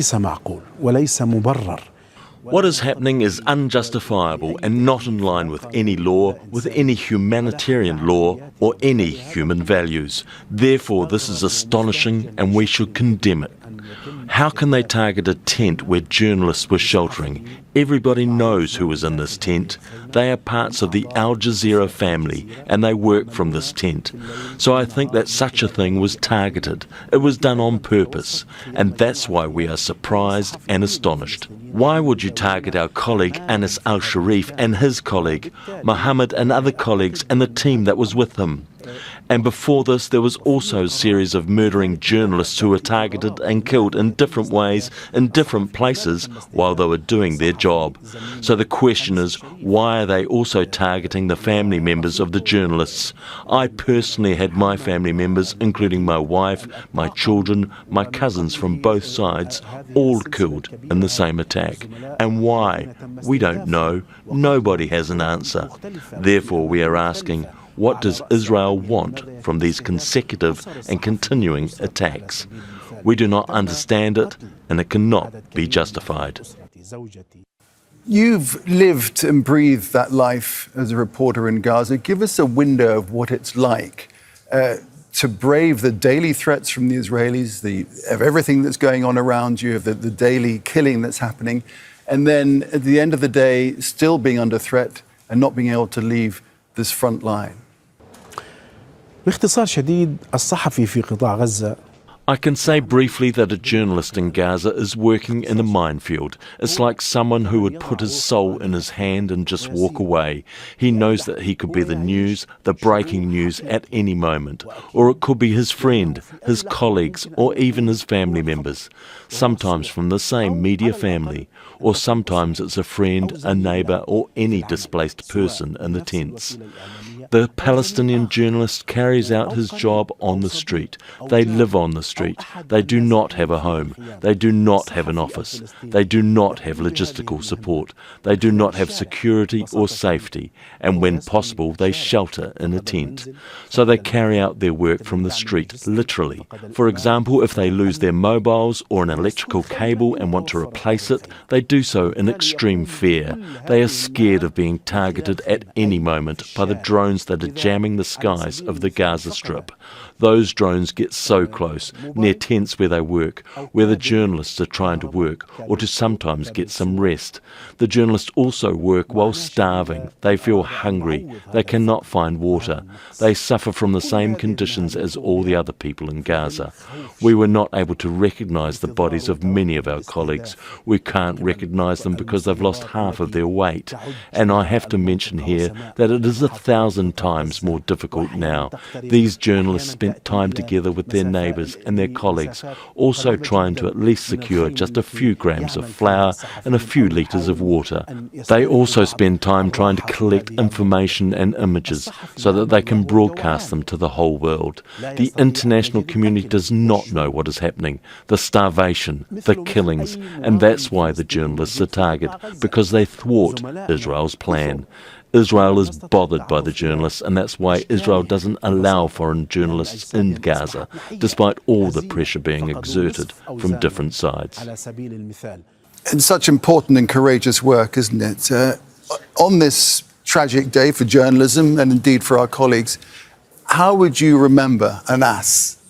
ليس معقول وليس مبرر. What is happening is unjustifiable and not in line with any law, with any humanitarian law or any human values. Therefore, this is astonishing and we should condemn it. How can they target a tent where journalists were sheltering? Everybody knows who was in this tent. They are parts of the Al Jazeera family and they work from this tent. So I think that such a thing was targeted. It was done on purpose, and that's why we are surprised and astonished. Why would you target our colleague Anas Al Sharif and his colleague, Mohammed, and other colleagues and the team that was with him? And before this, there was also a series of murdering journalists who were targeted and killed in different ways in different places while they were doing their job. So the question is, why are they also targeting the family members of the journalists? I personally had my family members, including my wife, my children, my cousins from both sides, all killed in the same attack. And why? We don't know. Nobody has an answer. Therefore, we are asking, what does Israel want from these consecutive and continuing attacks? We do not understand it, and it cannot be justified. You've lived and breathed that life as a reporter in Gaza. Give us a window of what it's like to brave the daily threats from the Israelis, of everything that's going on around you, of the daily killing that's happening, and then at the end of the day, still being under threat and not being able to leave this front line. باختصار شديد الصحفي في قطاع غزة. I can say briefly that a journalist in Gaza is working in a minefield. It's like someone who would put his soul in his hand and just walk away. He knows that he could be the news, the breaking news at any moment. Or it could be his friend, his colleagues, or even his family members. Sometimes from the same media family. Or sometimes it's a friend, a neighbour, or any displaced person in the tents. The Palestinian journalist carries out his job on the street. They live on the street. They do not have a home. They do not have an office. They do not have logistical support. They do not have security or safety. And when possible, they shelter in a tent. So they carry out their work from the street, literally. For example, if they lose their mobiles or an electrical cable and want to replace it, they do so in extreme fear. They are scared of being targeted at any moment by the drones that are jamming the skies of the Gaza Strip. Those drones get so close, near tents where they work, where the journalists are trying to work, or to sometimes get some rest. The journalists also work while starving. They feel hungry. They cannot find water. They suffer from the same conditions as all the other people in Gaza. We were not able to recognise the bodies of many of our colleagues. We can't recognise them because they've lost half of their weight. And I have to mention here that it is 1,000 times more difficult now. These journalists spent time together with their neighbours and their colleagues, also trying to at least secure just a few grams of flour and a few litres of water. They also spend time trying to collect information and images so that they can broadcast them to the whole world. The international community does not know what is happening, the starvation, the killings, and that's why the journalists are targeted, because they thwart Israel's plan. Israel is bothered by the journalists, and that's why Israel doesn't allow foreign journalists in Gaza, despite all the pressure being exerted from different sides. It's such important and courageous work, isn't it? On this tragic day for journalism and indeed for our colleagues, how would you remember Anas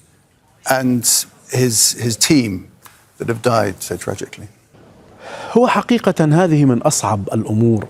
and his team that have died so tragically? هو حقيقة هذه من أصعب الأمور.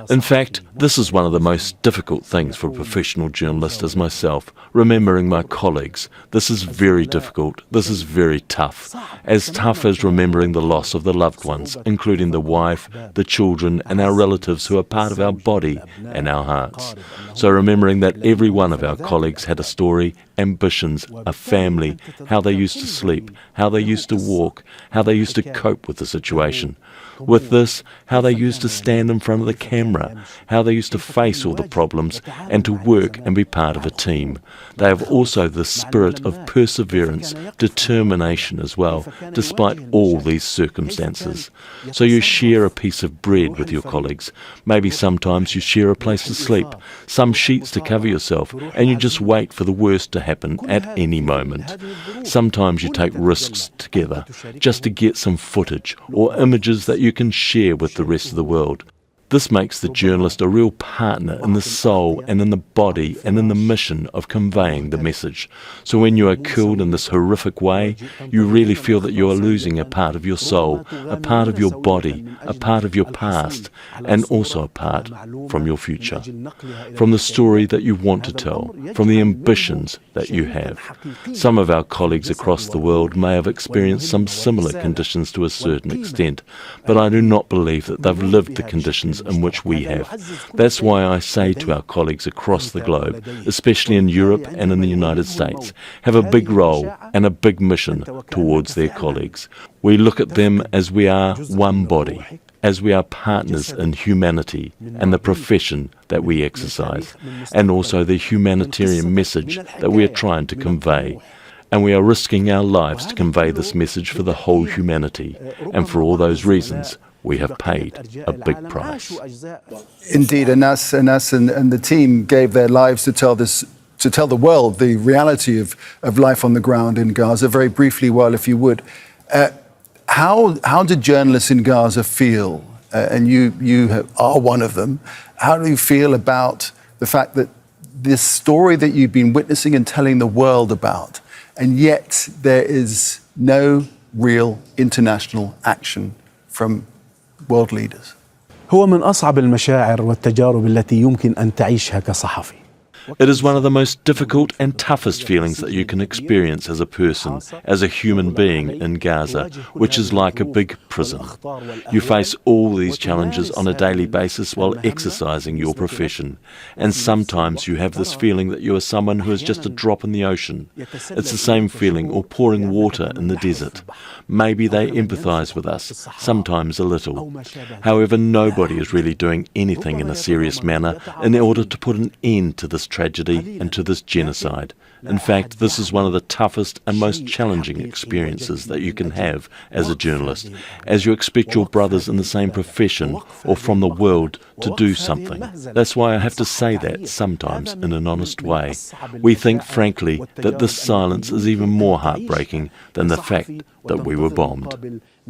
In fact, this is one of the most difficult things for a professional journalist as myself, remembering my colleagues. This is very difficult. This is very tough. As tough as remembering the loss of the loved ones, including the wife, the children, and our relatives who are part of our body and our hearts. So remembering that every one of our colleagues had a story, ambitions, a family, how they used to sleep, how they used to walk, how they used to cope with the situation. With this, how they used to stand in front of the camera, how they used to face all the problems and to work and be part of a team. They have also the spirit of perseverance, determination as well, despite all these circumstances. So you share a piece of bread with your colleagues. Maybe sometimes you share a place to sleep, some sheets to cover yourself, and you just wait for the worst to happen at any moment. Sometimes you take risks together just to get some footage or images that you can share with the rest of the world. This makes the journalist a real partner in the soul and in the body and in the mission of conveying the message. So when you are killed in this horrific way, you really feel that you are losing a part of your soul, a part of your body, a part of your past, and also a part from your future, from the story that you want to tell, from the ambitions that you have. Some of our colleagues across the world may have experienced some similar conditions to a certain extent, but I do not believe that they've lived the conditions in which we have. That's why I say to our colleagues across the globe, especially in Europe and in the United States, have a big role and a big mission towards their colleagues. We look at them as we are one body, as we are partners in humanity and the profession that we exercise, and also the humanitarian message that we are trying to convey. And we are risking our lives to convey this message for the whole humanity. And for all those reasons, we have paid a big price. Indeed, Anas and the team gave their lives to tell the world the reality of life on the ground in Gaza. Very briefly, Wael, if you would, how do journalists in Gaza feel? And you are one of them. How do you feel about the fact that this story that you've been witnessing and telling the world about, and yet there is no real international action from world leaders? هو من أصعب المشاعر والتجارب التي يمكن أن تعيشها كصحفي. It is one of the most difficult and toughest feelings that you can experience as a person, as a human being in Gaza, which is like a big prison. You face all these challenges on a daily basis while exercising your profession, and sometimes you have this feeling that you are someone who is just a drop in the ocean. It's the same feeling, or pouring water in the desert. Maybe they empathize with us, sometimes a little. However, nobody is really doing anything in a serious manner in order to put an end to this tragedy and to this genocide. In fact, this is one of the toughest and most challenging experiences that you can have as a journalist, as you expect your brothers in the same profession or from the world to do something. That's why I have to say that sometimes in an honest way. We think, frankly, that this silence is even more heartbreaking than the fact that we were bombed.